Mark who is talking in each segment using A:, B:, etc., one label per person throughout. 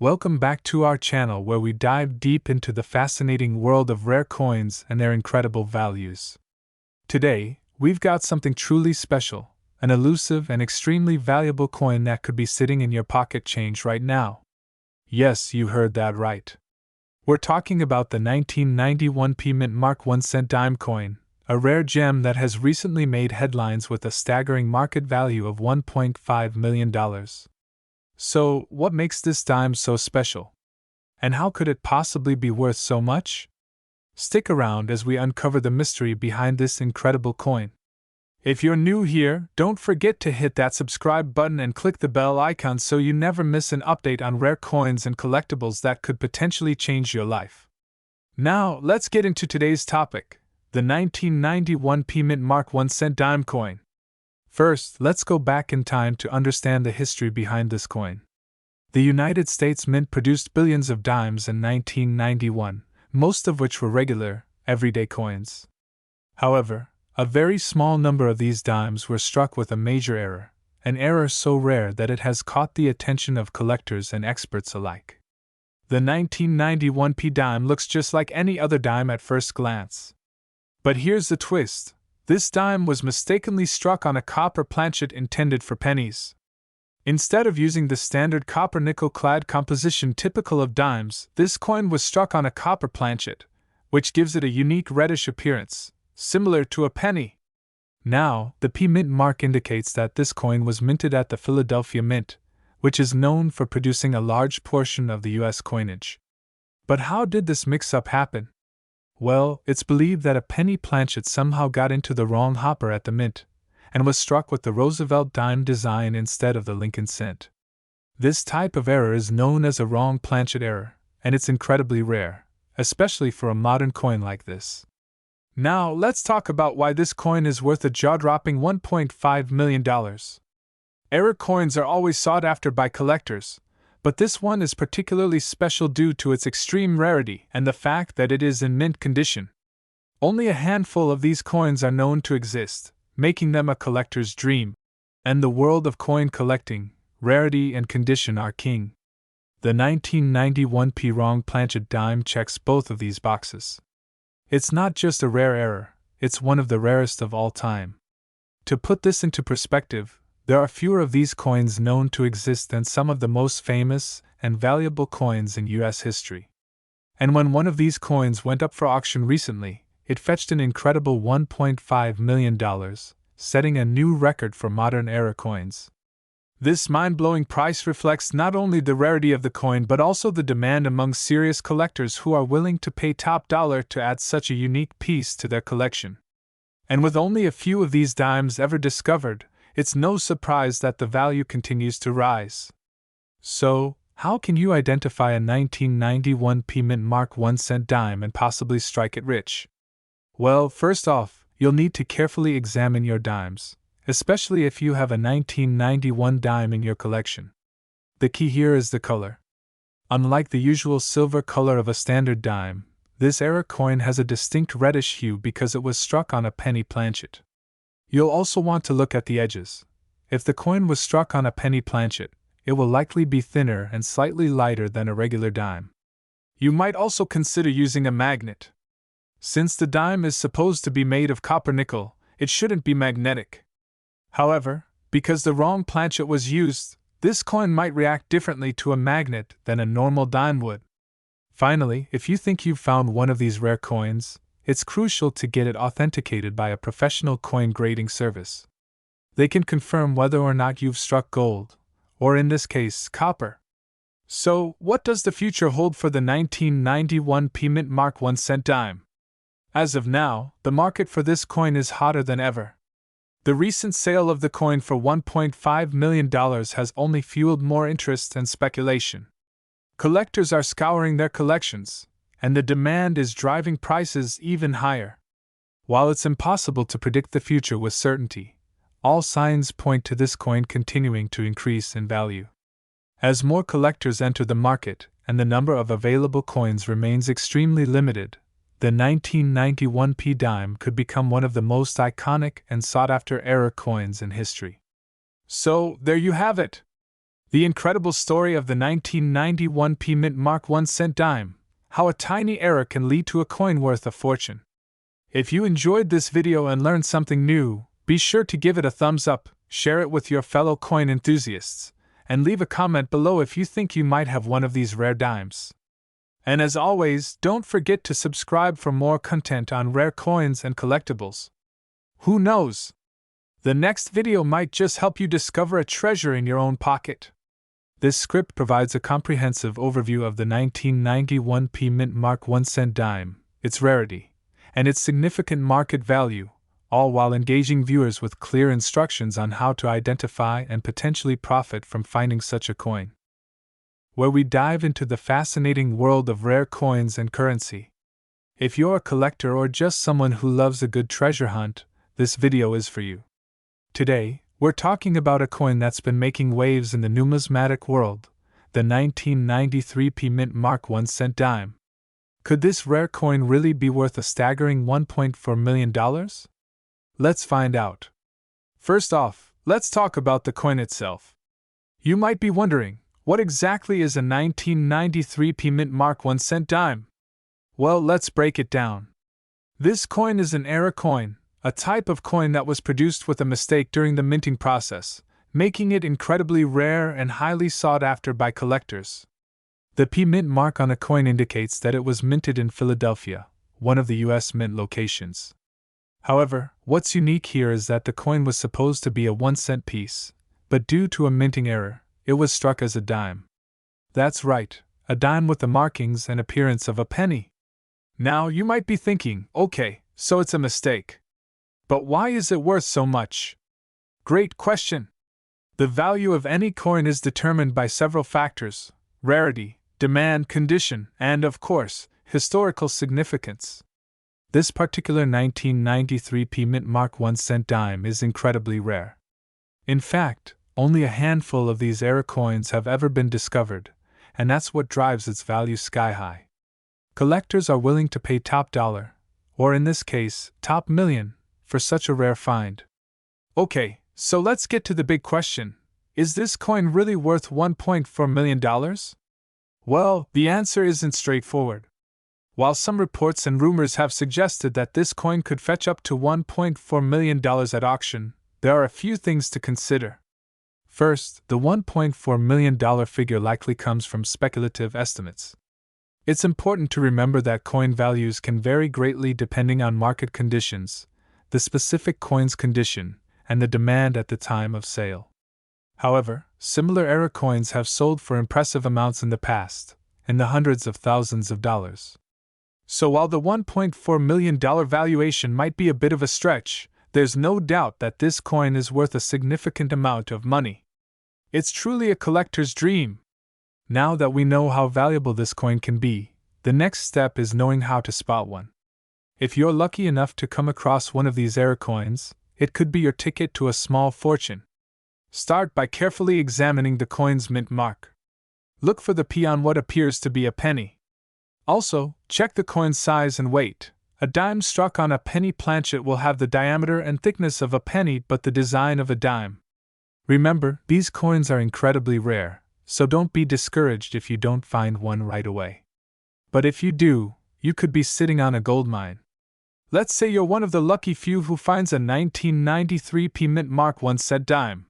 A: Welcome back to our channel where we dive deep into the fascinating world of rare coins and their incredible values. Today, we've got something truly special, an elusive and extremely valuable coin that could be sitting in your pocket change right now. Yes, you heard that right. We're talking about the 1991 Mint Mark 1 cent dime coin, a rare gem that has recently made headlines with a staggering market value of $1.5 million. So, what makes this dime so special? And how could it possibly be worth so much? Stick around as we uncover the mystery behind this incredible coin. If you're new here, don't forget to hit that subscribe button and click the bell icon so you never miss an update on rare coins and collectibles that could potentially change your life. Now, let's get into today's topic, the 1991 Mint Mark 1 cent dime coin. First, let's go back in time to understand the history behind this coin. The United States Mint produced billions of dimes in 1991, most of which were regular, everyday coins. However, a very small number of these dimes were struck with a major error, an error so rare that it has caught the attention of collectors and experts alike. The 1991 dime looks just like any other dime at first glance. But here's the twist. This dime was mistakenly struck on a copper planchet intended for pennies. Instead of using the standard copper nickel-clad composition typical of dimes, this coin was struck on a copper planchet, which gives it a unique reddish appearance, similar to a penny. Now, the Mint mark indicates that this coin was minted at the Philadelphia Mint, which is known for producing a large portion of the U.S. coinage. But how did this mix-up happen? Well, it's believed that a penny planchet somehow got into the wrong hopper at the Mint, and was struck with the Roosevelt dime design instead of the Lincoln cent. This type of error is known as a wrong planchet error, and it's incredibly rare, especially for a modern coin like this. Now, let's talk about why this coin is worth a jaw-dropping $1.5 million. Error coins are always sought after by collectors, but this one is particularly special due to its extreme rarity and the fact that it is in mint condition. Only a handful of these coins are known to exist, making them a collector's dream. And the world of coin collecting, rarity and condition are king. The 1991 wrong planchet dime checks both of these boxes. It's not just a rare error, it's one of the rarest of all time. To put this into perspective, there are fewer of these coins known to exist than some of the most famous and valuable coins in U.S. history. And when one of these coins went up for auction recently, it fetched an incredible $1.5 million, setting a new record for modern era coins. This mind-blowing price reflects not only the rarity of the coin but also the demand among serious collectors who are willing to pay top dollar to add such a unique piece to their collection. And with only a few of these dimes ever discovered, it's no surprise that the value continues to rise. So, how can you identify a 1991 Mint Mark 1 cent dime and possibly strike it rich? Well, first off, you'll need to carefully examine your dimes, especially if you have a 1991 dime in your collection. The key here is the color. Unlike the usual silver color of a standard dime, this era coin has a distinct reddish hue because it was struck on a penny planchet. You'll also want to look at the edges. If the coin was struck on a penny planchet, it will likely be thinner and slightly lighter than a regular dime. You might also consider using a magnet. Since the dime is supposed to be made of copper nickel, it shouldn't be magnetic. However, because the wrong planchet was used, this coin might react differently to a magnet than a normal dime would. Finally, if you think you've found one of these rare coins, it's crucial to get it authenticated by a professional coin grading service. They can confirm whether or not you've struck gold, or in this case, copper. So, what does the future hold for the 1991 Mint Mark 1 cent dime? As of now, the market for this coin is hotter than ever. The recent sale of the coin for $1.5 million has only fueled more interest and speculation. Collectors are scouring their collections, and the demand is driving prices even higher. While it's impossible to predict the future with certainty, all signs point to this coin continuing to increase in value. As more collectors enter the market and the number of available coins remains extremely limited, the 1991 dime could become one of the most iconic and sought-after era coins in history. So, there you have it. The incredible story of the 1991 P Mint Mark 1-cent dime, how a tiny error can lead to a coin worth a fortune. If you enjoyed this video and learned something new, be sure to give it a thumbs up, share it with your fellow coin enthusiasts, and leave a comment below if you think you might have one of these rare dimes. And as always, don't forget to subscribe for more content on rare coins and collectibles. Who knows? The next video might just help you discover a treasure in your own pocket. This script provides a comprehensive overview of the 1991 P Mint Mark 1-cent dime, its rarity, and its significant market value, all while engaging viewers with clear instructions on how to identify and potentially profit from finding such a coin. Where we dive into the fascinating world of rare coins and currency. If you're a collector or just someone who loves a good treasure hunt, this video is for you. Today, we're talking about a coin that's been making waves in the numismatic world, the 1993 P Mint Mark 1-cent dime. Could this rare coin really be worth a staggering $1.4 million? Let's find out. First off, let's talk about the coin itself. You might be wondering, what exactly is a 1993 P Mint Mark 1-cent dime? Well, let's break it down. This coin is an error coin, a type of coin that was produced with a mistake during the minting process, making it incredibly rare and highly sought after by collectors. The P Mint mark on a coin indicates that it was minted in Philadelphia, one of the U.S. mint locations. However, what's unique here is that the coin was supposed to be a 1-cent piece, but due to a minting error, it was struck as a dime. That's right, a dime with the markings and appearance of a penny. Now you might be thinking, okay, so it's a mistake. But why is it worth so much? Great question. The value of any coin is determined by several factors: rarity, demand, condition, and, of course, historical significance. This particular 1993 P Mint Mark 1-cent dime is incredibly rare. In fact, only a handful of these error coins have ever been discovered, and that's what drives its value sky high. Collectors are willing to pay top dollar, or in this case, top million, for such a rare find. Okay, so let's get to the big question. Is this coin really worth $1.4 million? Well, the answer isn't straightforward. While some reports and rumors have suggested that this coin could fetch up to $1.4 million at auction, there are a few things to consider. First, the $1.4 million figure likely comes from speculative estimates. It's important to remember that coin values can vary greatly depending on market conditions, the specific coin's condition, and the demand at the time of sale. However, similar error coins have sold for impressive amounts in the past, in the hundreds of thousands of dollars. So while the $1.4 million valuation might be a bit of a stretch, there's no doubt that this coin is worth a significant amount of money. It's truly a collector's dream. Now that we know how valuable this coin can be, the next step is knowing how to spot one. If you're lucky enough to come across one of these error coins, it could be your ticket to a small fortune. Start by carefully examining the coin's mint mark. Look for the P on what appears to be a penny. Also, check the coin's size and weight. A dime struck on a penny planchet will have the diameter and thickness of a penny but the design of a dime. Remember, these coins are incredibly rare, so don't be discouraged if you don't find one right away. But if you do, you could be sitting on a gold mine. Let's say you're one of the lucky few who finds a 1993 P Mint Mark 1-cent dime.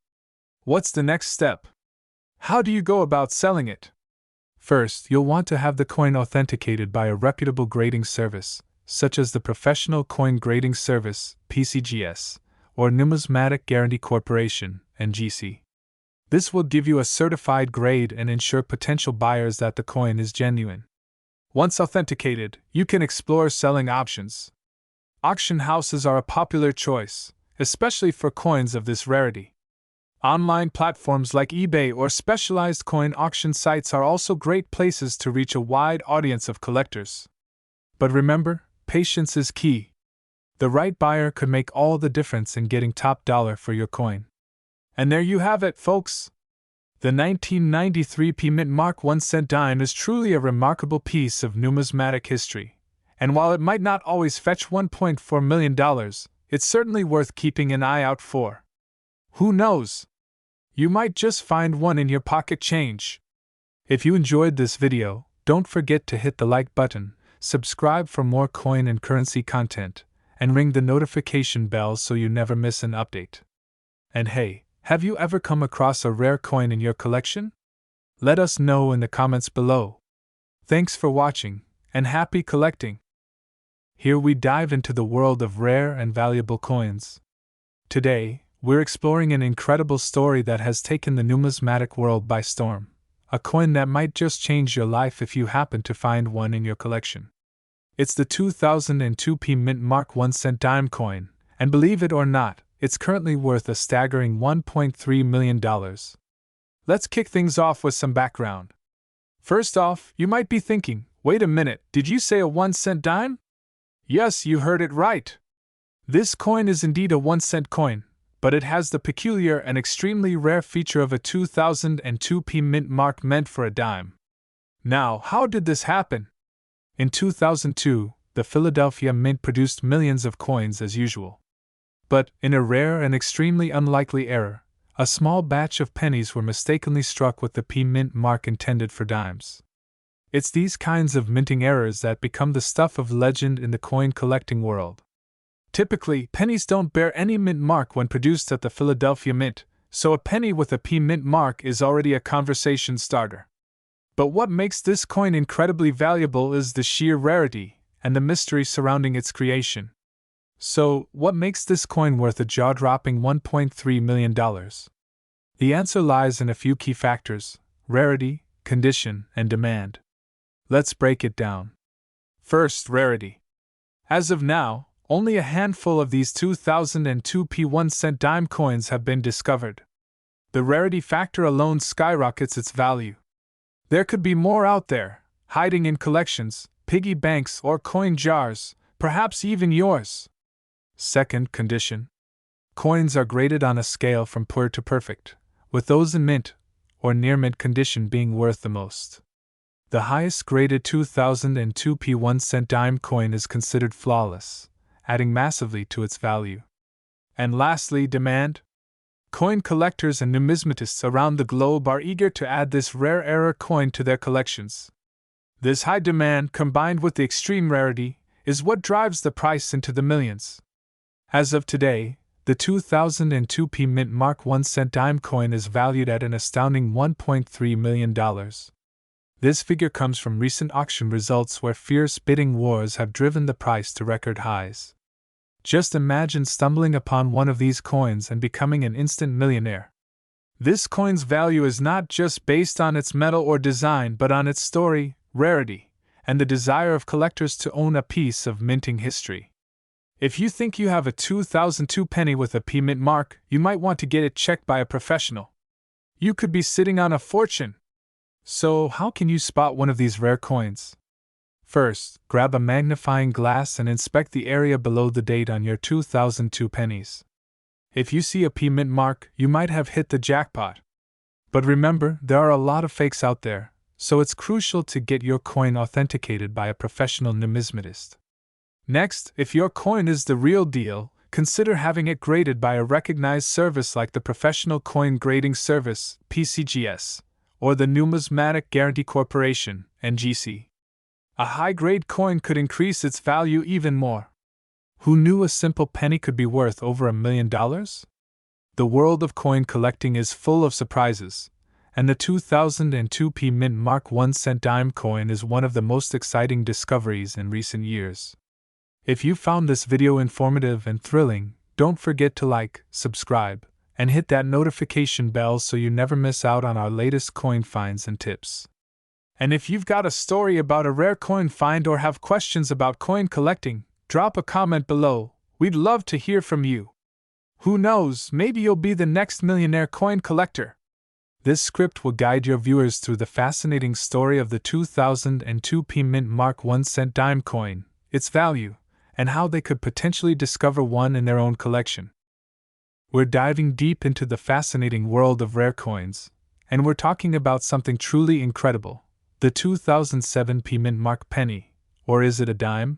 A: What's the next step? How do you go about selling it? First, you'll want to have the coin authenticated by a reputable grading service, such as the Professional Coin Grading Service, PCGS, or Numismatic Guarantee Corporation, NGC. This will give you a certified grade and ensure potential buyers that the coin is genuine. Once authenticated, you can explore selling options. Auction houses are a popular choice, especially for coins of this rarity. Online platforms like eBay or specialized coin auction sites are also great places to reach a wide audience of collectors. But remember, patience is key. The right buyer could make all the difference in getting top dollar for your coin. And there you have it, folks. The 1993 P Mint Mark 1-cent dime is truly a remarkable piece of numismatic history, and while it might not always fetch $1.4 million, it's certainly worth keeping an eye out for. Who knows? You might just find one in your pocket change. If you enjoyed this video, don't forget to hit the like button, subscribe for more coin and currency content, and ring the notification bell so you never miss an update. And hey, have you ever come across a rare coin in your collection? Let us know in the comments below. Thanks for watching, and happy collecting! Here we dive into the world of rare and valuable coins. Today, we're exploring an incredible story that has taken the numismatic world by storm. A coin that might just change your life if you happen to find one in your collection. It's the 2002 Mint Mark 1 cent dime coin, and believe it or not, it's currently worth a staggering $1.3 million. Let's kick things off with some background. First off, you might be thinking, wait a minute, did you say a 1 cent dime? Yes, you heard it right. This coin is indeed a 1 cent coin, but it has the peculiar and extremely rare feature of a 2002 Mint Mark meant for a dime. Now, how did this happen? In 2002, the Philadelphia Mint produced millions of coins as usual. But, in a rare and extremely unlikely error, a small batch of pennies were mistakenly struck with the Mint Mark intended for dimes. It's these kinds of minting errors that become the stuff of legend in the coin collecting world. Typically, pennies don't bear any mint mark when produced at the Philadelphia Mint, so a penny with a Mint mark is already a conversation starter. But what makes this coin incredibly valuable is the sheer rarity and the mystery surrounding its creation. So, what makes this coin worth a jaw-dropping $1.3 million? The answer lies in a few key factors: rarity, condition, and demand. Let's break it down. First, rarity. As of now, only a handful of these 2002 1 cent dime coins have been discovered. The rarity factor alone skyrockets its value. There could be more out there, hiding in collections, piggy banks, or coin jars, perhaps even yours. Second, condition. Coins are graded on a scale from poor to perfect, with those in mint or near mint condition being worth the most. The highest graded 2002 1 cent dime coin is considered flawless, adding massively to its value. And lastly, demand. Coin collectors and numismatists around the globe are eager to add this rare error coin to their collections. This high demand, combined with the extreme rarity, is what drives the price into the millions. As of today, the 2002 Mint Mark 1 cent dime coin is valued at an astounding $1.3 million. This figure comes from recent auction results where fierce bidding wars have driven the price to record highs. Just imagine stumbling upon one of these coins and becoming an instant millionaire. This coin's value is not just based on its metal or design but on its story, rarity, and the desire of collectors to own a piece of minting history. If you think you have a 2002 penny with a Mint mark, you might want to get it checked by a professional. You could be sitting on a fortune. So, how can you spot one of these rare coins? First, grab a magnifying glass and inspect the area below the date on your 2002 pennies. If you see a Mint mark, you might have hit the jackpot. But remember, there are a lot of fakes out there, so it's crucial to get your coin authenticated by a professional numismatist. Next, if your coin is the real deal, consider having it graded by a recognized service like the Professional Coin Grading Service, PCGS, or the Numismatic Guarantee Corporation, NGC. A high-grade coin could increase its value even more. Who knew a simple penny could be worth over $1 million? The world of coin collecting is full of surprises, and the 2002 Mint Mark 1 cent dime coin is one of the most exciting discoveries in recent years. If you found this video informative and thrilling, don't forget to like, subscribe, and hit that notification bell so you never miss out on our latest coin finds and tips. And if you've got a story about a rare coin find or have questions about coin collecting, drop a comment below. We'd love to hear from you. Who knows, maybe you'll be the next millionaire coin collector. This script will guide your viewers through the fascinating story of the 2002 Mint Mark 1 cent dime coin, its value, and how they could potentially discover one in their own collection. We're diving deep into the fascinating world of rare coins, and we're talking about something truly incredible, the 2007 Mint Mark penny, or is it a dime?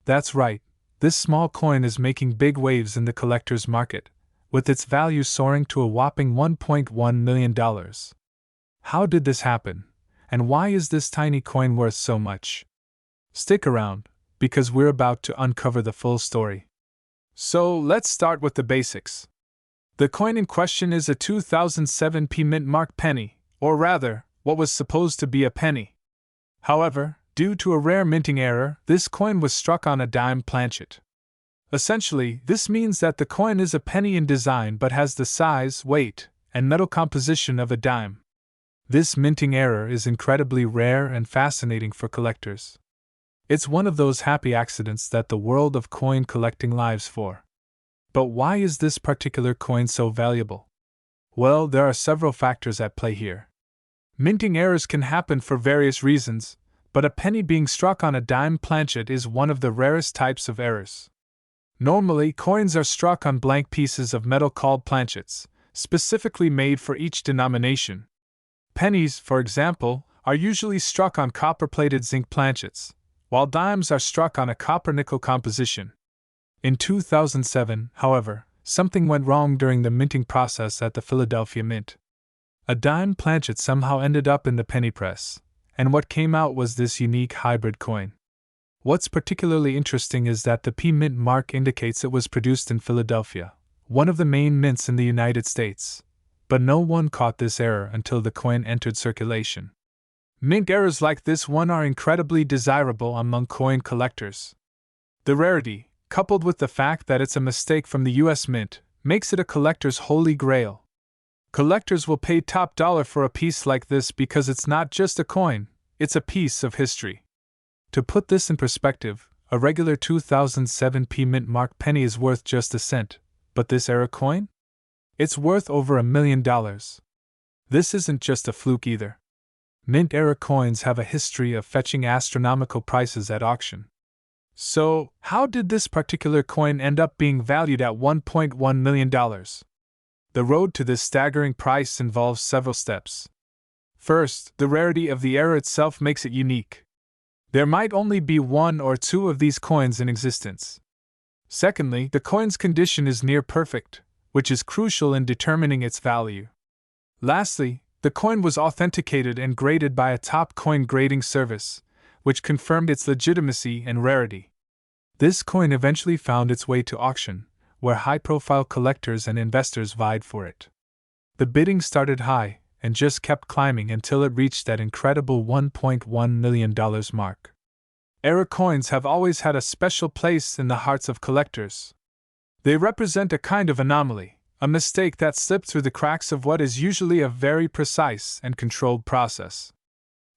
A: That's right, this small coin is making big waves in the collector's market, with its value soaring to a whopping $1.1 million. How did this happen, and why is this tiny coin worth so much? Stick around, because we're about to uncover the full story. So, let's start with the basics. The coin in question is a 2007 Mint mark penny, or rather, what was supposed to be a penny. However, due to a rare minting error, this coin was struck on a dime planchet. Essentially, this means that the coin is a penny in design but has the size, weight, and metal composition of a dime. This minting error is incredibly rare and fascinating for collectors. It's one of those happy accidents that the world of coin collecting lives for. But why is this particular coin so valuable? Well, there are several factors at play here. Minting errors can happen for various reasons, but a penny being struck on a dime planchet is one of the rarest types of errors. Normally, coins are struck on blank pieces of metal called planchets, specifically made for each denomination. Pennies, for example, are usually struck on copper-plated zinc planchets, while dimes are struck on a copper-nickel composition. In 2007, however, something went wrong during the minting process at the Philadelphia Mint. A dime planchet somehow ended up in the penny press, and what came out was this unique hybrid coin. What's particularly interesting is that the P Mint mark indicates it was produced in Philadelphia, one of the main mints in the United States. But no one caught this error until the coin entered circulation. Mint errors like this one are incredibly desirable among coin collectors. The rarity, coupled with the fact that it's a mistake from the US Mint, makes it a collector's holy grail. Collectors will pay top dollar for a piece like this because it's not just a coin, it's a piece of history. To put this in perspective, a regular 2007 P Mint mark penny is worth just a cent, but this era coin? It's worth over $1 million. This isn't just a fluke either. Mint era coins have a history of fetching astronomical prices at auction. So, how did this particular coin end up being valued at $1.1 million? The road to this staggering price involves several steps. First, the rarity of the era itself makes it unique. There might only be one or two of these coins in existence. Secondly, the coin's condition is near perfect, which is crucial in determining its value. Lastly, the coin was authenticated and graded by a top coin grading service, which confirmed its legitimacy and rarity. This coin eventually found its way to auction, where high-profile collectors and investors vied for it. The bidding started high and just kept climbing until it reached that incredible $1.1 million mark. Era coins have always had a special place in the hearts of collectors. They represent a kind of anomaly, a mistake that slipped through the cracks of what is usually a very precise and controlled process.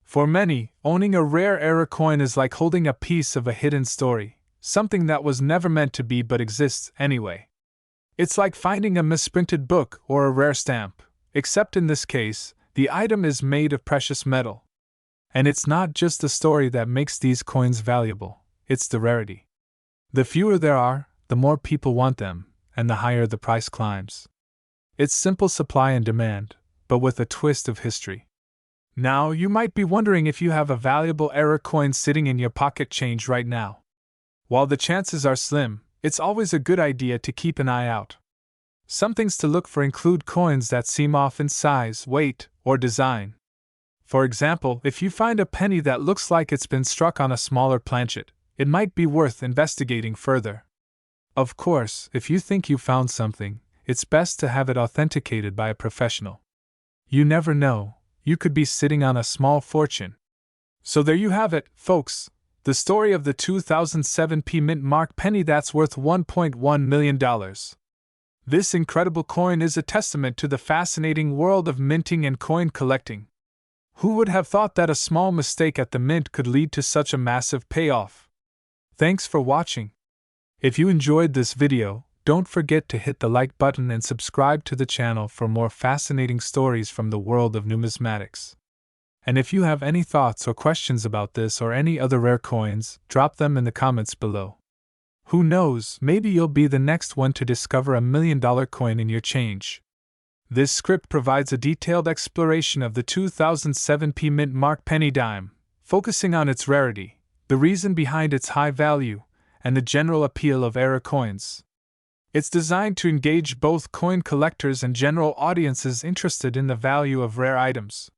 A: For many, owning a rare era coin is like holding a piece of a hidden story, something that was never meant to be but exists anyway. It's like finding a misprinted book or a rare stamp, except in this case, the item is made of precious metal. And it's not just the story that makes these coins valuable, it's the rarity. The fewer there are, the more people want them, and the higher the price climbs. It's simple supply and demand, but with a twist of history. Now, you might be wondering if you have a valuable era coin sitting in your pocket change right now. While the chances are slim, it's always a good idea to keep an eye out. Some things to look for include coins that seem off in size, weight, or design. For example, if you find a penny that looks like it's been struck on a smaller planchet, it might be worth investigating further. Of course, if you think you found something, it's best to have it authenticated by a professional. You never know, you could be sitting on a small fortune. So there you have it, folks, the story of the 2007 P Mint mark penny that's worth $1.1 million. This incredible coin is a testament to the fascinating world of minting and coin collecting. Who would have thought that a small mistake at the mint could lead to such a massive payoff? Thanks for watching. If you enjoyed this video, don't forget to hit the like button and subscribe to the channel for more fascinating stories from the world of numismatics. And if you have any thoughts or questions about this or any other rare coins, drop them in the comments below. Who knows, maybe you'll be the next one to discover $1 million coin in your change. This script provides a detailed exploration of the 2007 P Mint mark penny dime, focusing on its rarity, the reason behind its high value, and the general appeal of era coins. It's designed to engage both coin collectors and general audiences interested in the value of rare items.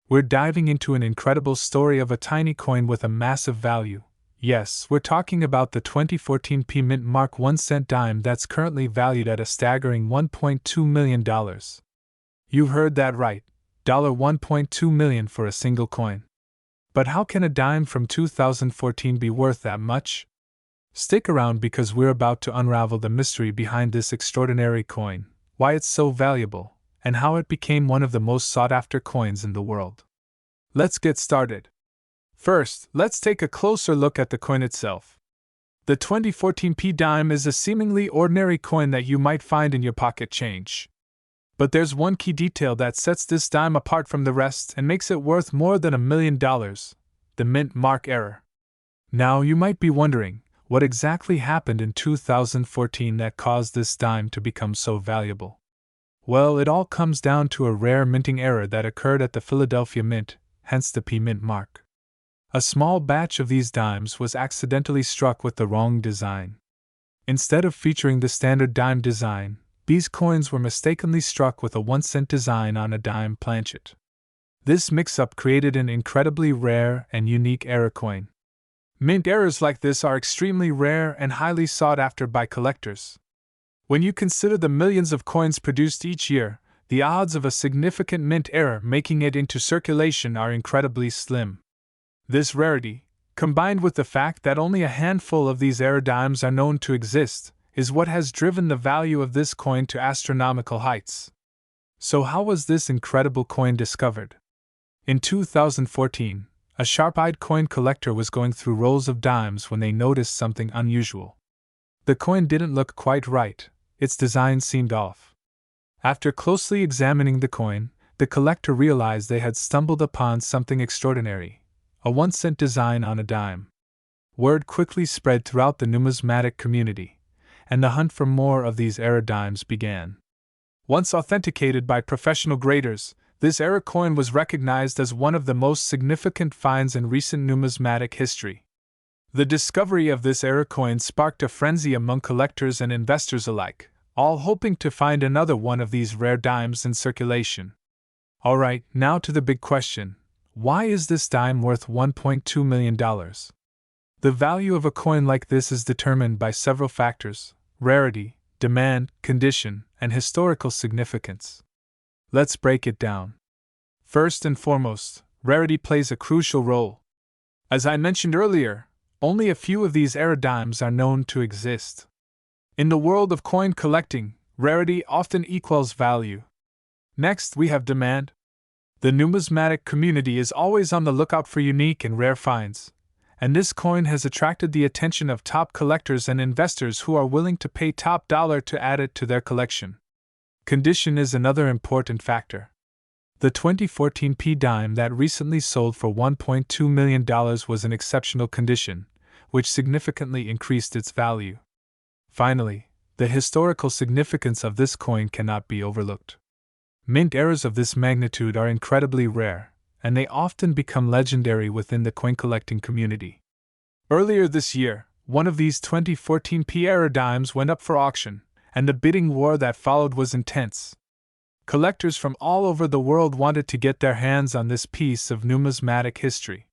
A: We're diving into an incredible story of a tiny coin with a massive value. Yes, we're talking about the 2014 P Mint Mark 1-cent dime that's currently valued at a staggering $1.2 million. You heard that right, $1.2 million for a single coin. But how can a dime from 2014 be worth that much? Stick around because we're about to unravel the mystery behind this extraordinary coin, why it's so valuable, and how it became one of the most sought-after coins in the world. Let's get started. First, let's take a closer look at the coin itself. The 2014 P dime is a seemingly ordinary coin that you might find in your pocket change. But there's one key detail that sets this dime apart from the rest and makes it worth more than $1 million: the mint mark error. Now, you might be wondering, what exactly happened in 2014 that caused this dime to become so valuable? Well, it all comes down to a rare minting error that occurred at the Philadelphia Mint, hence the P Mint mark. A small batch of these dimes was accidentally struck with the wrong design. Instead of featuring the standard dime design, these coins were mistakenly struck with a 1-cent design on a dime planchet. This mix-up created an incredibly rare and unique error coin. Mint errors like this are extremely rare and highly sought after by collectors. When you consider the millions of coins produced each year, the odds of a significant mint error making it into circulation are incredibly slim. This rarity, combined with the fact that only a handful of these error dimes are known to exist, is what has driven the value of this coin to astronomical heights. So how was this incredible coin discovered? In 2014, a sharp-eyed coin collector was going through rolls of dimes when they noticed something unusual. The coin didn't look quite right, its design seemed off. After closely examining the coin, the collector realized they had stumbled upon something extraordinary: a 1-cent design on a dime. Word quickly spread throughout the numismatic community, and the hunt for more of these error dimes began. Once authenticated by professional graders, this error coin was recognized as one of the most significant finds in recent numismatic history. The discovery of this error coin sparked a frenzy among collectors and investors alike, all hoping to find another one of these rare dimes in circulation. Alright, now to the big question: why is this dime worth $1.2 million? The value of a coin like this is determined by several factors: rarity, demand, condition, and historical significance. Let's break it down. First and foremost, rarity plays a crucial role. As I mentioned earlier, only a few of these error dimes are known to exist. In the world of coin collecting, rarity often equals value. Next, we have demand. The numismatic community is always on the lookout for unique and rare finds, and this coin has attracted the attention of top collectors and investors who are willing to pay top dollar to add it to their collection. Condition is another important factor. The 2014 P dime that recently sold for $1.2 million was in exceptional condition, which significantly increased its value. Finally, the historical significance of this coin cannot be overlooked. Mint errors of this magnitude are incredibly rare, and they often become legendary within the coin collecting community. Earlier this year, one of these 2014 P error dimes went up for auction, and the bidding war that followed was intense. Collectors from all over the world wanted to get their hands on this piece of numismatic history.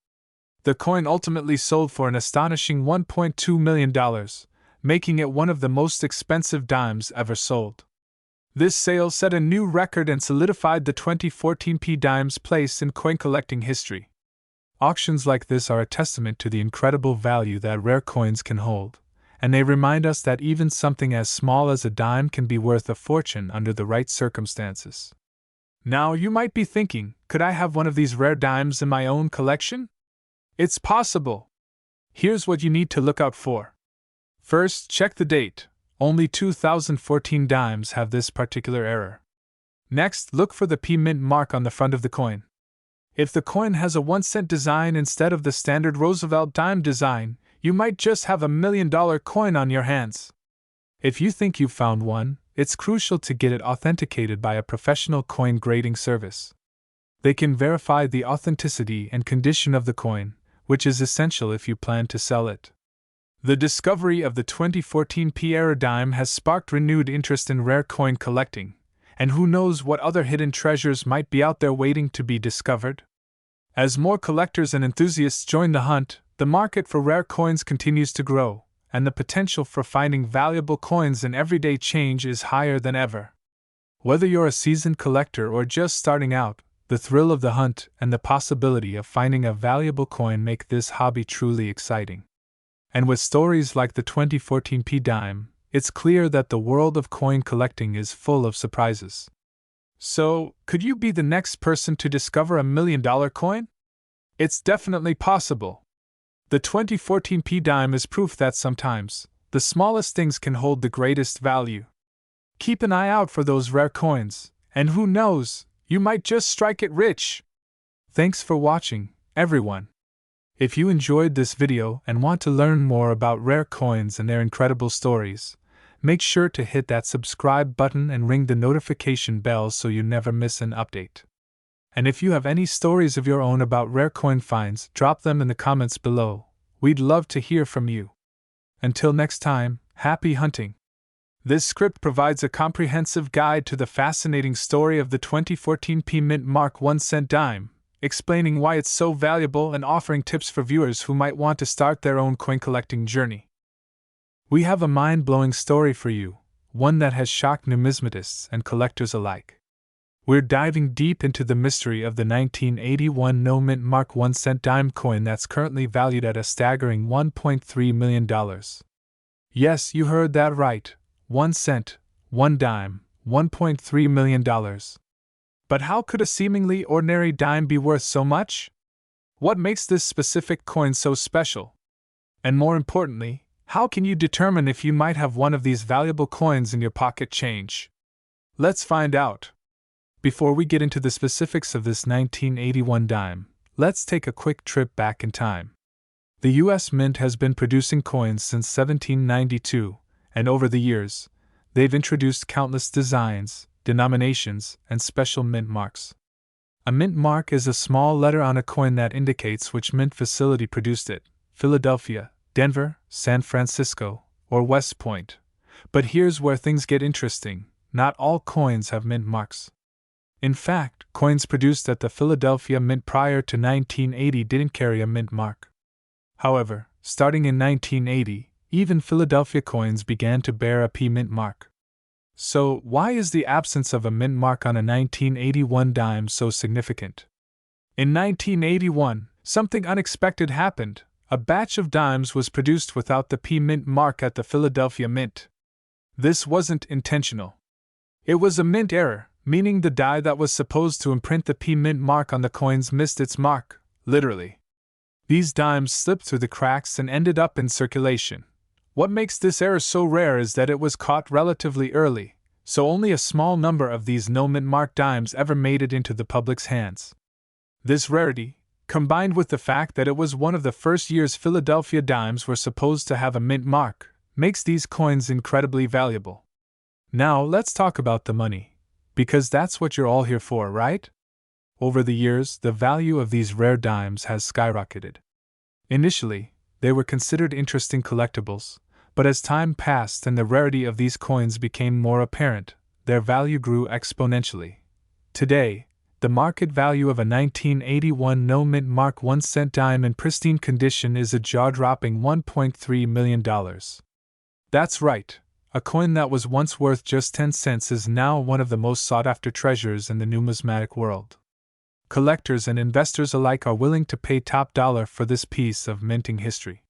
A: The coin ultimately sold for an astonishing $1.2 million, making it one of the most expensive dimes ever sold. This sale set a new record and solidified the 2014 P dime's place in coin collecting history. Auctions like this are a testament to the incredible value that rare coins can hold, and they remind us that even something as small as a dime can be worth a fortune under the right circumstances. Now you might be thinking, could I have one of these rare dimes in my own collection? It's possible. Here's what you need to look out for. First, check the date. Only 2014 dimes have this particular error. Next, look for the P Mint mark on the front of the coin. If the coin has a 1-cent design instead of the standard Roosevelt dime design, you might just have $1 million coin on your hands. If you think you've found one, it's crucial to get it authenticated by a professional coin grading service. They can verify the authenticity and condition of the coin, which is essential if you plan to sell it. The discovery of the 2014 P-era dime has sparked renewed interest in rare coin collecting, and who knows what other hidden treasures might be out there waiting to be discovered? As more collectors and enthusiasts join the hunt, the market for rare coins continues to grow, and the potential for finding valuable coins in everyday change is higher than ever. Whether you're a seasoned collector or just starting out, the thrill of the hunt and the possibility of finding a valuable coin make this hobby truly exciting. And with stories like the 2014 P dime, it's clear that the world of coin collecting is full of surprises. So, could you be the next person to discover $1 million coin? It's definitely possible. The 2014 P dime is proof that sometimes, the smallest things can hold the greatest value. Keep an eye out for those rare coins, and who knows, you might just strike it rich! Thanks for watching, everyone. If you enjoyed this video and want to learn more about rare coins and their incredible stories, make sure to hit that subscribe button and ring the notification bell so you never miss an update. And if you have any stories of your own about rare coin finds, drop them in the comments below. We'd love to hear from you. Until next time, happy hunting! This script provides a comprehensive guide to the fascinating story of the 2014 P Mint Mark 1-cent dime, explaining why it's so valuable and offering tips for viewers who might want to start their own coin collecting journey. We have a mind-blowing story for you, one that has shocked numismatists and collectors alike. We're diving deep into the mystery of the 1981 no-mint Mark 1-cent dime coin that's currently valued at a staggering $1.3 million. Yes, you heard that right. 1 cent, 1 dime, $1.3 million. But how could a seemingly ordinary dime be worth so much? What makes this specific coin so special? And more importantly, how can you determine if you might have one of these valuable coins in your pocket change? Let's find out. Before we get into the specifics of this 1981 dime, let's take a quick trip back in time. The U.S. Mint has been producing coins since 1792, and over the years, they've introduced countless designs, denominations, and special mint marks. A mint mark is a small letter on a coin that indicates which mint facility produced it: Philadelphia, Denver, San Francisco, or West Point. But here's where things get interesting: not all coins have mint marks. In fact, coins produced at the Philadelphia Mint prior to 1980 didn't carry a mint mark. However, starting in 1980, even Philadelphia coins began to bear a P mint mark. So, why is the absence of a mint mark on a 1981 dime so significant? In 1981, something unexpected happened. A batch of dimes was produced without the P mint mark at the Philadelphia Mint. This wasn't intentional. It was a mint error, meaning the die that was supposed to imprint the P mint mark on the coins missed its mark, literally. These dimes slipped through the cracks and ended up in circulation. What makes this error so rare is that it was caught relatively early, so only a small number of these no-mint mark dimes ever made it into the public's hands. This rarity, combined with the fact that it was one of the first years Philadelphia dimes were supposed to have a mint mark, makes these coins incredibly valuable. Now let's talk about the money, because that's what you're all here for, right? Over the years, the value of these rare dimes has skyrocketed. Initially, they were considered interesting collectibles, but as time passed and the rarity of these coins became more apparent, their value grew exponentially. Today, the market value of a 1981 no-mint Mark 1-cent dime in pristine condition is a jaw-dropping $1.3 million. That's right, a coin that was once worth just 10 cents is now one of the most sought-after treasures in the numismatic world. Collectors and investors alike are willing to pay top dollar for this piece of minting history.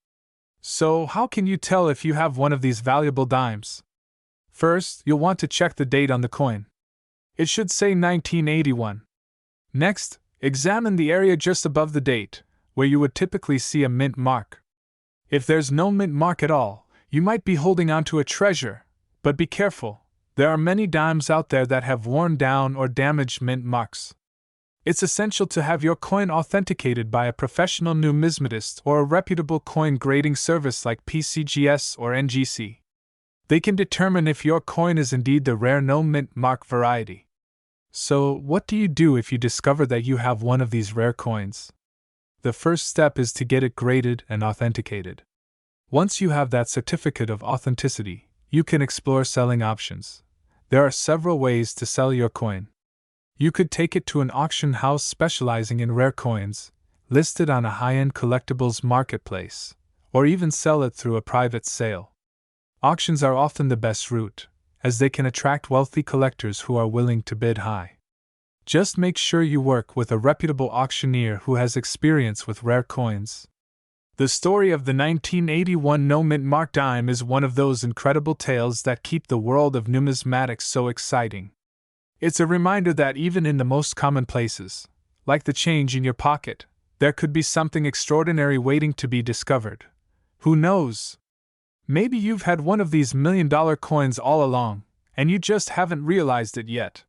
A: So, how can you tell if you have one of these valuable dimes? First, you'll want to check the date on the coin. It should say 1981. Next, examine the area just above the date, where you would typically see a mint mark. If there's no mint mark at all, you might be holding on to a treasure, but be careful, there are many dimes out there that have worn down or damaged mint marks. It's essential to have your coin authenticated by a professional numismatist or a reputable coin grading service like PCGS or NGC. They can determine if your coin is indeed the rare no-mint mark variety. So, what do you do if you discover that you have one of these rare coins? The first step is to get it graded and authenticated. Once you have that certificate of authenticity, you can explore selling options. There are several ways to sell your coin. You could take it to an auction house specializing in rare coins, list it on a high-end collectibles marketplace, or even sell it through a private sale. Auctions are often the best route, as they can attract wealthy collectors who are willing to bid high. Just make sure you work with a reputable auctioneer who has experience with rare coins. The story of the 1981 no-mint mark dime is one of those incredible tales that keep the world of numismatics so exciting. It's a reminder that even in the most common places, like the change in your pocket, there could be something extraordinary waiting to be discovered. Who knows? Maybe you've had one of these $1,000,000 coins all along, and you just haven't realized it yet.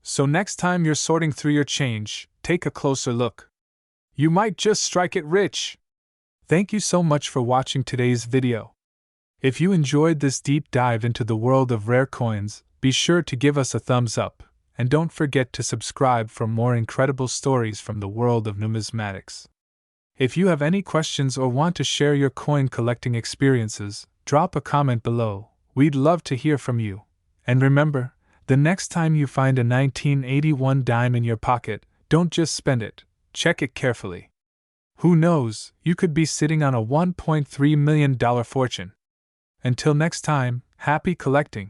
A: So next time you're sorting through your change, take a closer look. You might just strike it rich. Thank you so much for watching today's video. If you enjoyed this deep dive into the world of rare coins, be sure to give us a thumbs up, and don't forget to subscribe for more incredible stories from the world of numismatics. If you have any questions or want to share your coin collecting experiences, drop a comment below. We'd love to hear from you. And remember, the next time you find a 1981 dime in your pocket, don't just spend it, check it carefully. Who knows, you could be sitting on a $1.3 million fortune. Until next time, happy collecting.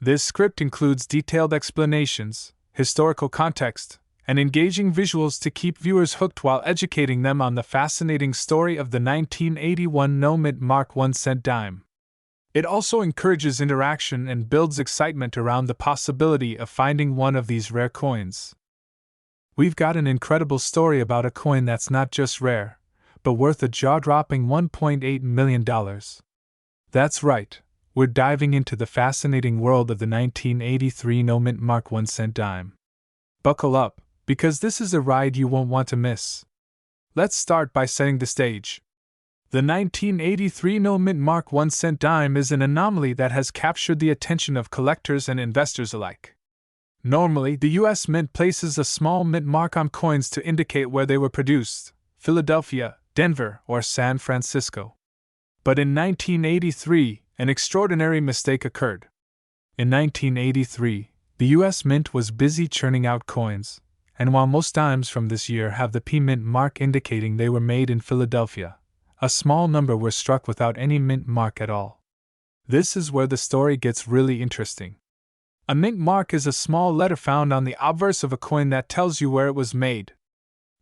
A: This script includes detailed explanations, historical context, and engaging visuals to keep viewers hooked while educating them on the fascinating story of the 1981 no-mint mark 1-cent dime. It also encourages interaction and builds excitement around the possibility of finding one of these rare coins. We've got an incredible story about a coin that's not just rare, but worth a jaw-dropping $1.8 million. That's right, we're diving into the fascinating world of the 1983 no-mint mark 1-cent dime. Buckle up, because this is a ride you won't want to miss. Let's start by setting the stage. The 1983 no-mint mark 1-cent dime is an anomaly that has captured the attention of collectors and investors alike. Normally, the U.S. Mint places a small mint mark on coins to indicate where they were produced: Philadelphia, Denver, or San Francisco. But in 1983, an extraordinary mistake occurred. In 1983, the U.S. Mint was busy churning out coins, and while most dimes from this year have the P Mint mark indicating they were made in Philadelphia, a small number were struck without any mint mark at all. This is where the story gets really interesting. A mint mark is a small letter found on the obverse of a coin that tells you where it was made.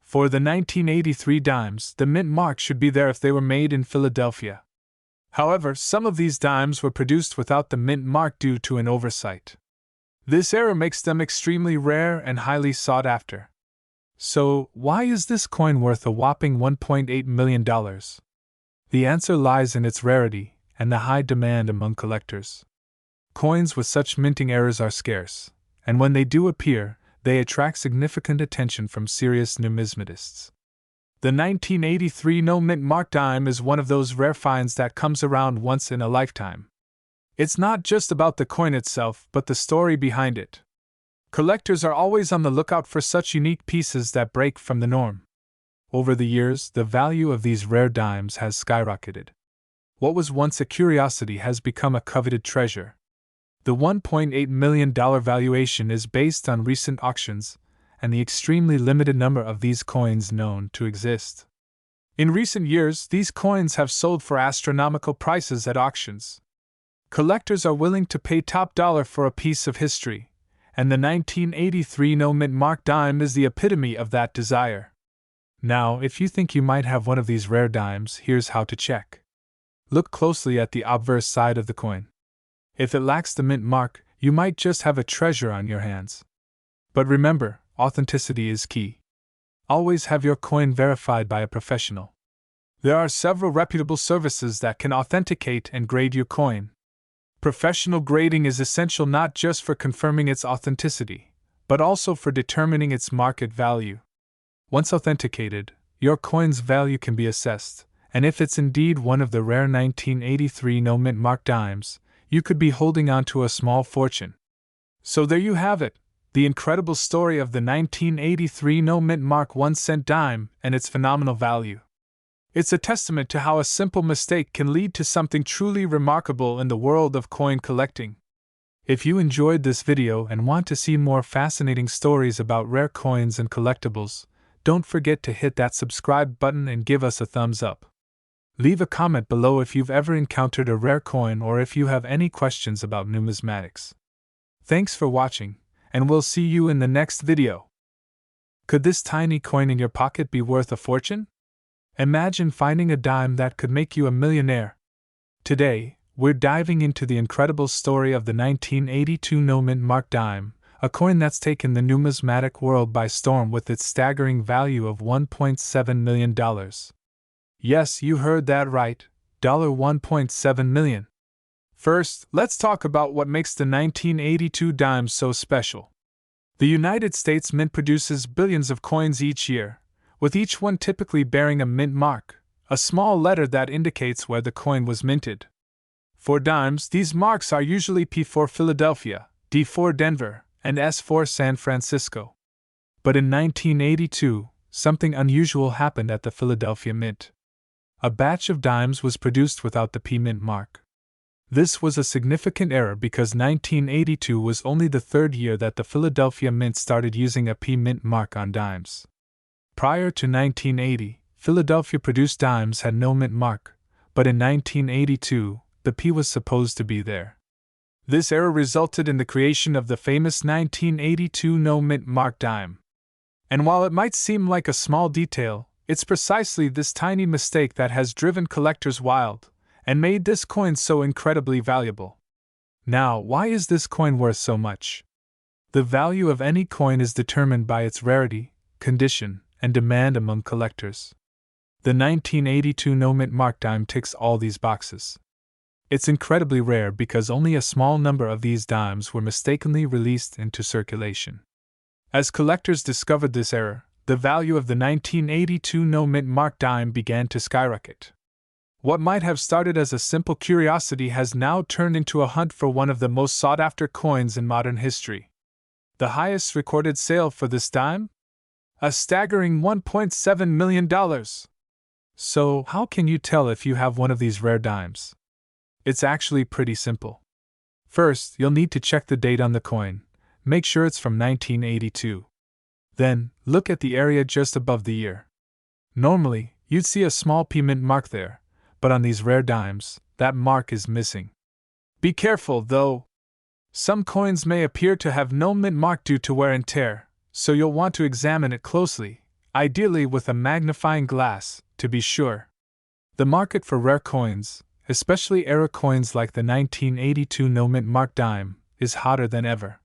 A: For the 1983 dimes, the mint mark should be there if they were made in Philadelphia. However, some of these dimes were produced without the mint mark due to an oversight. This error makes them extremely rare and highly sought after. So, why is this coin worth a whopping $1.8 million? The answer lies in its rarity and the high demand among collectors. Coins with such minting errors are scarce, and when they do appear, they attract significant attention from serious numismatists. The 1983 no-mint mark dime is one of those rare finds that comes around once in a lifetime. It's not just about the coin itself, but the story behind it. Collectors are always on the lookout for such unique pieces that break from the norm. Over the years, the value of these rare dimes has skyrocketed. What was once a curiosity has become a coveted treasure. The $1.8 million valuation is based on recent auctions and the extremely limited number of these coins known to exist. In recent years, these coins have sold for astronomical prices at auctions. Collectors are willing to pay top dollar for a piece of history, and the 1983 no-mint mark dime is the epitome of that desire. Now, if you think you might have one of these rare dimes, here's how to check. Look closely at the obverse side of the coin. If it lacks the mint mark, you might just have a treasure on your hands. But remember, authenticity is key. Always have your coin verified by a professional. There are several reputable services that can authenticate and grade your coin. Professional grading is essential not just for confirming its authenticity, but also for determining its market value. Once authenticated, your coin's value can be assessed, and if it's indeed one of the rare 1983 no-mint mark dimes, you could be holding on to a small fortune. So there you have it, the incredible story of the 1983 no-mint mark 1-cent dime and its phenomenal value. It's a testament to how a simple mistake can lead to something truly remarkable in the world of coin collecting. If you enjoyed this video and want to see more fascinating stories about rare coins and collectibles, don't forget to hit that subscribe button and give us a thumbs up. Leave a comment below if you've ever encountered a rare coin or if you have any questions about numismatics. Thanks for watching, and we'll see you in the next video. Could this tiny coin in your pocket be worth a fortune? Imagine finding a dime that could make you a millionaire. Today, we're diving into the incredible story of the 1982 no-mint mark dime, a coin that's taken the numismatic world by storm with its staggering value of $1.7 million. Yes, you heard that right, $1.7 million. First, let's talk about what makes the 1982 dime so special. The United States Mint produces billions of coins each year, with each one typically bearing a mint mark, a small letter that indicates where the coin was minted. For dimes, these marks are usually P for Philadelphia, D for Denver, and S for San Francisco. But in 1982, something unusual happened at the Philadelphia Mint. A batch of dimes was produced without the P mint mark. This was a significant error because 1982 was only the third year that the Philadelphia Mint started using a P mint mark on dimes. Prior to 1980, Philadelphia produced dimes had no mint mark, but in 1982, the P was supposed to be there. This error resulted in the creation of the famous 1982 no mint mark dime. And while it might seem like a small detail, it's precisely this tiny mistake that has driven collectors wild and made this coin so incredibly valuable. Now, why is this coin worth so much? The value of any coin is determined by its rarity, condition, and demand among collectors. The 1982 no-mint mark dime ticks all these boxes. It's incredibly rare because only a small number of these dimes were mistakenly released into circulation. As collectors discovered this error, the value of the 1982 no-mint mark dime began to skyrocket. What might have started as a simple curiosity has now turned into a hunt for one of the most sought-after coins in modern history. The highest recorded sale for this dime? A staggering $1.7 million. So, how can you tell if you have one of these rare dimes? It's actually pretty simple. First, you'll need to check the date on the coin. Make sure it's from 1982. Then, look at the area just above the year. Normally, you'd see a small P mint mark there, but on these rare dimes, that mark is missing. Be careful, though. Some coins may appear to have no mint mark due to wear and tear, so you'll want to examine it closely, ideally with a magnifying glass, to be sure. The market for rare coins, especially era coins like the 1982 no-mint mark dime, is hotter than ever.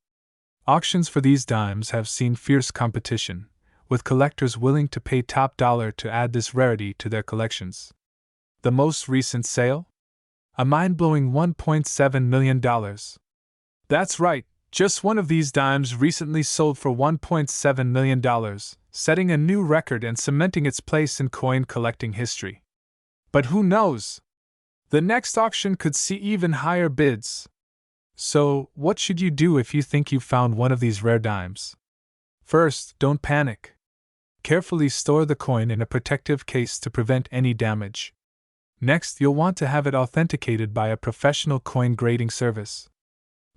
A: Auctions for these dimes have seen fierce competition, with collectors willing to pay top dollar to add this rarity to their collections. The most recent sale? A mind-blowing $1.7 million. That's right, just one of these dimes recently sold for $1.7 million, setting a new record and cementing its place in coin collecting history. But who knows? The next auction could see even higher bids. So, what should you do if you think you've found one of these rare dimes? First, don't panic. Carefully store the coin in a protective case to prevent any damage. Next, you'll want to have it authenticated by a professional coin grading service.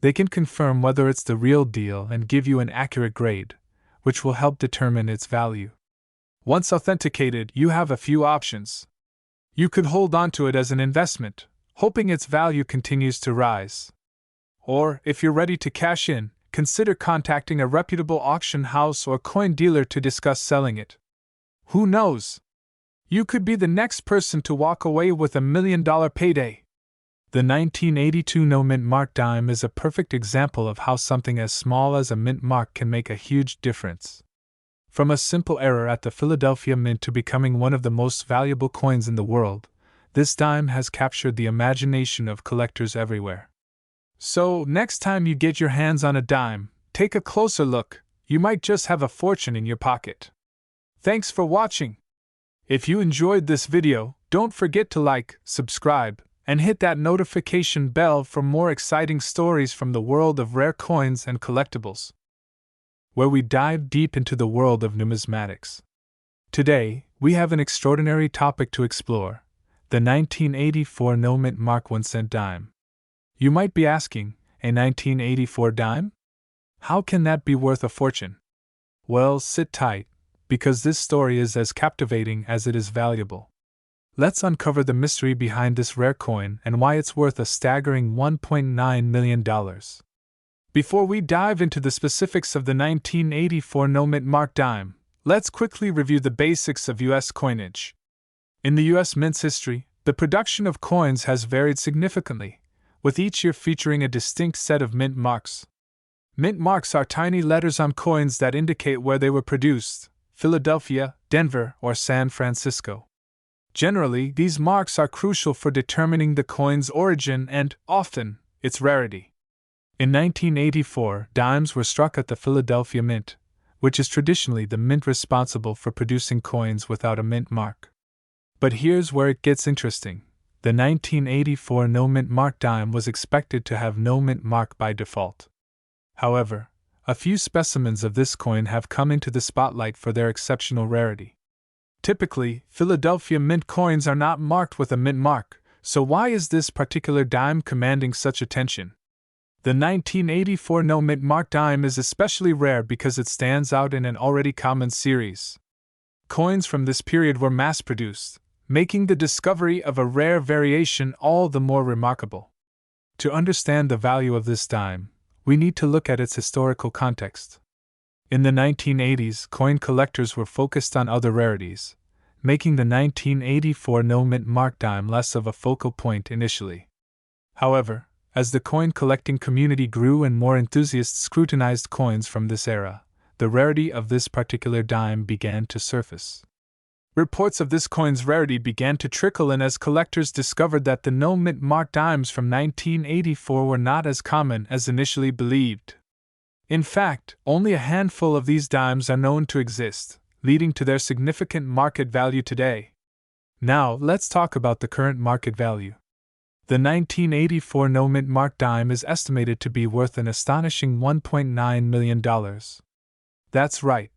A: They can confirm whether it's the real deal and give you an accurate grade, which will help determine its value. Once authenticated, you have a few options. You could hold onto it as an investment, hoping its value continues to rise. Or, if you're ready to cash in, consider contacting a reputable auction house or coin dealer to discuss selling it. Who knows? You could be the next person to walk away with $1 million payday. The 1982 no-mint mark dime is a perfect example of how something as small as a mint mark can make a huge difference. From a simple error at the Philadelphia Mint to becoming one of the most valuable coins in the world, this dime has captured the imagination of collectors everywhere. So, next time you get your hands on a dime, take a closer look. You might just have a fortune in your pocket. Thanks for watching. If you enjoyed this video, don't forget to like, subscribe, and hit that notification bell for more exciting stories from the world of rare coins and collectibles, where we dive deep into the world of numismatics. Today, we have an extraordinary topic to explore: the 1984 no-mint mark 1-cent dime. You might be asking, a 1984 dime? How can that be worth a fortune? Well, sit tight, because this story is as captivating as it is valuable. Let's uncover the mystery behind this rare coin and why it's worth a staggering $1.9 million. Before we dive into the specifics of the 1984 no-mint mark dime, let's quickly review the basics of U.S. coinage. In the U.S. mint's history, the production of coins has varied significantly, with each year featuring a distinct set of mint marks. Mint marks are tiny letters on coins that indicate where they were produced: Philadelphia, Denver, or San Francisco. Generally, these marks are crucial for determining the coin's origin and, often, its rarity. In 1984, dimes were struck at the Philadelphia Mint, which is traditionally the mint responsible for producing coins without a mint mark. But here's where it gets interesting. The 1984 no-mint mark dime was expected to have no mint mark by default. However, a few specimens of this coin have come into the spotlight for their exceptional rarity. Typically, Philadelphia Mint coins are not marked with a mint mark, so why is this particular dime commanding such attention? The 1984 no-mint mark dime is especially rare because it stands out in an already common series. Coins from this period were mass-produced, making the discovery of a rare variation all the more remarkable. To understand the value of this dime, we need to look at its historical context. In the 1980s, coin collectors were focused on other rarities, making the 1984 no-mint mark dime less of a focal point initially. However, as the coin collecting community grew and more enthusiasts scrutinized coins from this era, the rarity of this particular dime began to surface. Reports of this coin's rarity began to trickle in as collectors discovered that the no-mint mark dimes from 1984 were not as common as initially believed. In fact, only a handful of these dimes are known to exist, leading to their significant market value today. Now, let's talk about the current market value. The 1984 no-mint mark dime is estimated to be worth an astonishing $1.9 million. That's right,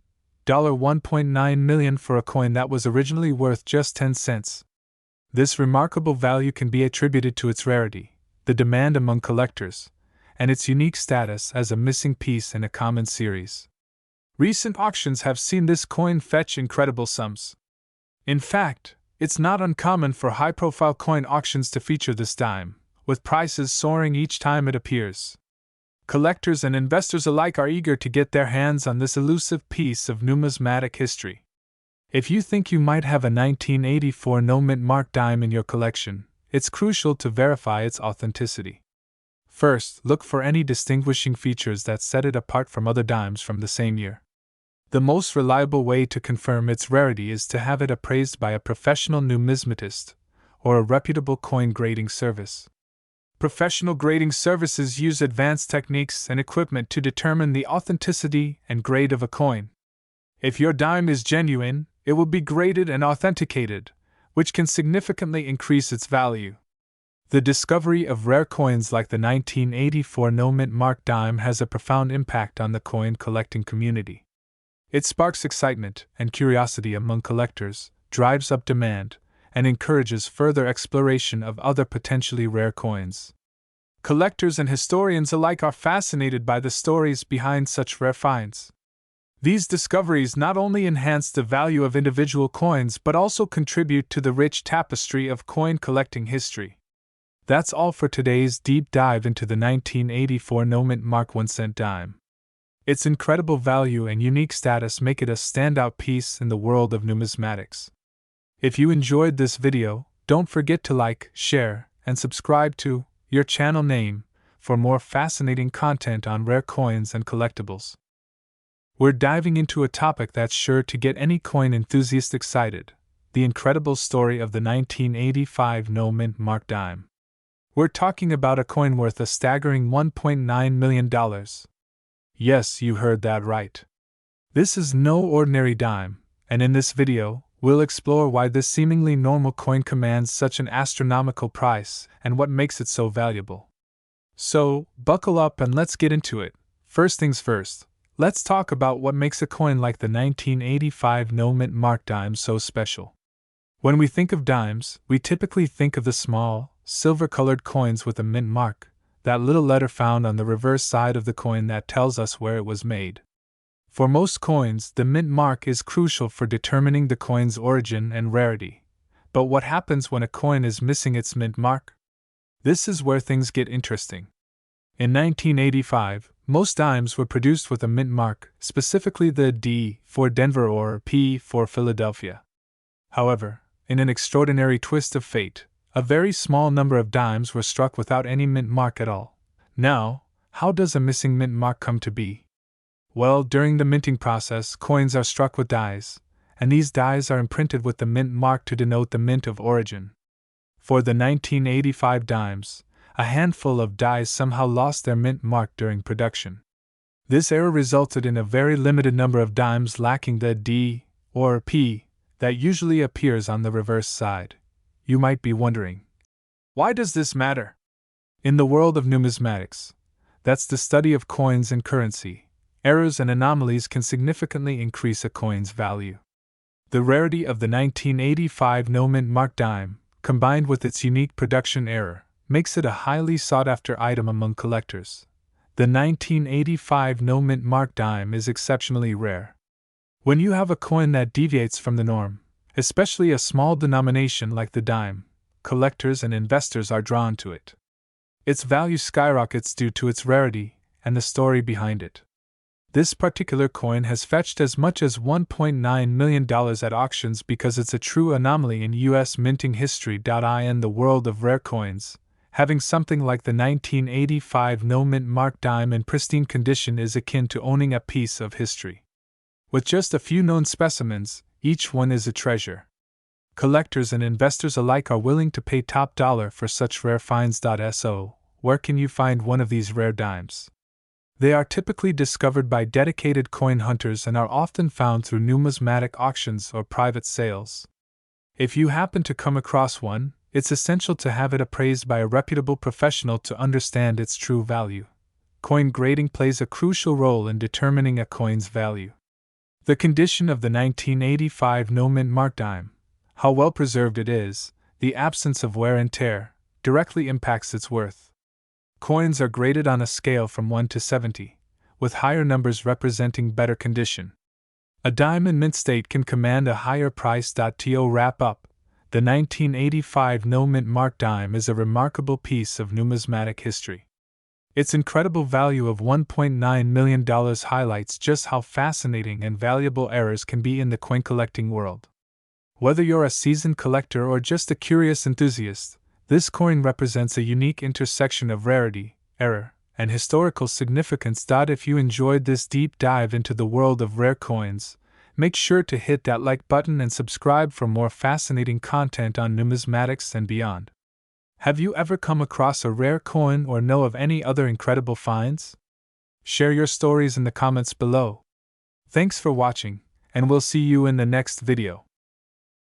A: $1.9 million for a coin that was originally worth just 10 cents. This remarkable value can be attributed to its rarity, the demand among collectors, and its unique status as a missing piece in a common series. Recent auctions have seen this coin fetch incredible sums. In fact, it's not uncommon for high-profile coin auctions to feature this dime, with prices soaring each time it appears. Collectors and investors alike are eager to get their hands on this elusive piece of numismatic history. If you think you might have a 1984 no-mint mark dime in your collection, it's crucial to verify its authenticity. First, look for any distinguishing features that set it apart from other dimes from the same year. The most reliable way to confirm its rarity is to have it appraised by a professional numismatist or a reputable coin grading service. Professional grading services use advanced techniques and equipment to determine the authenticity and grade of a coin. If your dime is genuine, it will be graded and authenticated, which can significantly increase its value. The discovery of rare coins like the 1984 no-mint mark dime has a profound impact on the coin collecting community. It sparks excitement and curiosity among collectors, drives up demand, and encourages further exploration of other potentially rare coins. Collectors and historians alike are fascinated by the stories behind such rare finds. These discoveries not only enhance the value of individual coins but also contribute to the rich tapestry of coin collecting history. That's all for today's deep dive into the 1984 no-mint mark 1-cent dime. Its incredible value and unique status make it a standout piece in the world of numismatics. If you enjoyed this video, don't forget to like, share, and subscribe to your channel name for more fascinating content on rare coins and collectibles. We're diving into a topic that's sure to get any coin enthusiast excited: the incredible story of the 1985 no-mint mark dime. We're talking about a coin worth a staggering $1.9 million. Yes, you heard that right. This is no ordinary dime, and in this video, we'll explore why this seemingly normal coin commands such an astronomical price and what makes it so valuable. So, buckle up and let's get into it. First things first, Let's talk about what makes a coin like the 1985 no-mint mark dime so special. When we think of dimes, we typically think of the small, silver-colored coins with a mint mark, that little letter found on the reverse side of the coin that tells us where it was made. For most coins, the mint mark is crucial for determining the coin's origin and rarity. But what happens when a coin is missing its mint mark? This is where things get interesting. In 1985, most dimes were produced with a mint mark, specifically the D for Denver or P for Philadelphia. However, in an extraordinary twist of fate, a very small number of dimes were struck without any mint mark at all. Now, how does a missing mint mark come to be? Well, during the minting process, coins are struck with dies, and these dies are imprinted with the mint mark to denote the mint of origin. For the 1985 dimes, a handful of dies somehow lost their mint mark during production. This error resulted in a very limited number of dimes lacking the D or P that usually appears on the reverse side. You might be wondering, why does this matter? In the world of numismatics, that's the study of coins and currency, errors and anomalies can significantly increase a coin's value. The rarity of the 1985 no-mint mark dime, combined with its unique production error, makes it a highly sought-after item among collectors. The 1985 no-mint mark dime is exceptionally rare. When you have a coin that deviates from the norm, especially a small denomination like the dime, collectors and investors are drawn to it. Its value skyrockets due to its rarity and the story behind it. This particular coin has fetched as much as $1.9 million at auctions because it's a true anomaly in U.S. minting history. In the world of rare coins, having something like the 1985 no-mint mark dime in pristine condition is akin to owning a piece of history. With just a few known specimens, each one is a treasure. Collectors and investors alike are willing to pay top dollar for such rare finds. So, where can you find one of these rare dimes? They are typically discovered by dedicated coin hunters and are often found through numismatic auctions or private sales. If you happen to come across one, it's essential to have it appraised by a reputable professional to understand its true value. Coin grading plays a crucial role in determining a coin's value. The condition of the 1985 no-mint mark dime, how well preserved it is, the absence of wear and tear, directly impacts its worth. Coins are graded on a scale from 1 to 70, with higher numbers representing better condition. A dime in mint state can command a higher price. To wrap up, the 1985 no-mint mark dime is a remarkable piece of numismatic history. Its incredible value of $1.9 million highlights just how fascinating and valuable errors can be in the coin collecting world. Whether you're a seasoned collector or just a curious enthusiast, this coin represents a unique intersection of rarity, error, and historical significance. If you enjoyed this deep dive into the world of rare coins, make sure to hit that like button and subscribe for more fascinating content on numismatics and beyond. Have you ever come across a rare coin or know of any other incredible finds? Share your stories in the comments below. Thanks for watching, and we'll see you in the next video.